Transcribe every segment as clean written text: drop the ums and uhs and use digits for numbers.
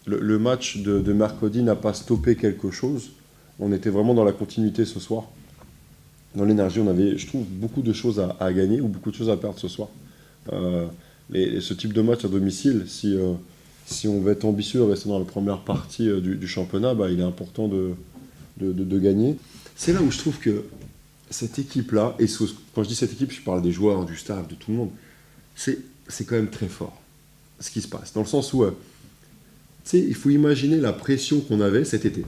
le match de mercredi n'a pas stoppé quelque chose. On était vraiment dans la continuité ce soir. Dans l'énergie, on avait, je trouve, beaucoup de choses à gagner ou beaucoup de choses à perdre ce soir. Euh, ce type de match à domicile, si on veut être ambitieux et rester dans la première partie du championnat, bah, il est important de gagner. C'est là où je trouve que cette équipe-là, quand je dis cette équipe, je parle des joueurs, du staff, de tout le monde, c'est quand même très fort ce qui se passe. Dans le sens où, tu sais, il faut imaginer la pression qu'on avait cet été.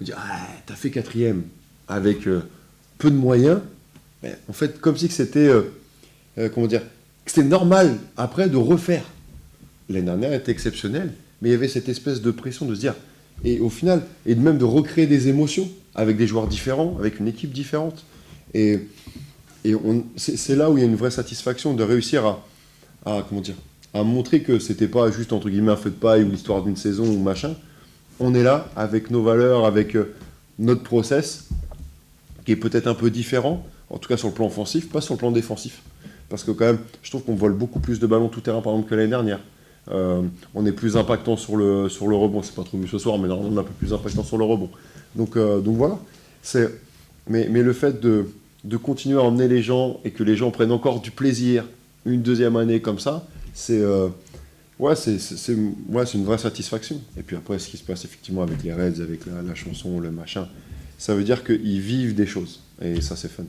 On dit, ah, t'as fait quatrième avec peu de moyens. Mais en fait, comme si que c'était, comment dire, que c'était normal après de refaire. L'année dernière était exceptionnelle, mais il y avait cette espèce de pression de se dire, et au final, et même de recréer des émotions avec des joueurs différents, avec une équipe différente. Et, c'est là où il y a une vraie satisfaction de réussir comment dire, à montrer que c'était pas juste entre guillemets un feu de paille ou l'histoire d'une saison ou machin. On est là avec nos valeurs, avec notre process, qui est peut-être un peu différent, en tout cas sur le plan offensif, pas sur le plan défensif. Parce que quand même, je trouve qu'on vole beaucoup plus de ballons tout terrain par exemple que l'année dernière. On est plus impactant sur le rebond, c'est pas trop vu ce soir, mais normalement on est un peu plus impactant sur le rebond. Donc voilà. Mais le fait de continuer à emmener les gens et que les gens prennent encore du plaisir une deuxième année comme ça, ouais, c'est une vraie satisfaction. Et puis après, ce qui se passe effectivement avec les Reds, avec la chanson, le machin, ça veut dire qu'ils vivent des choses. Et ça, c'est fun.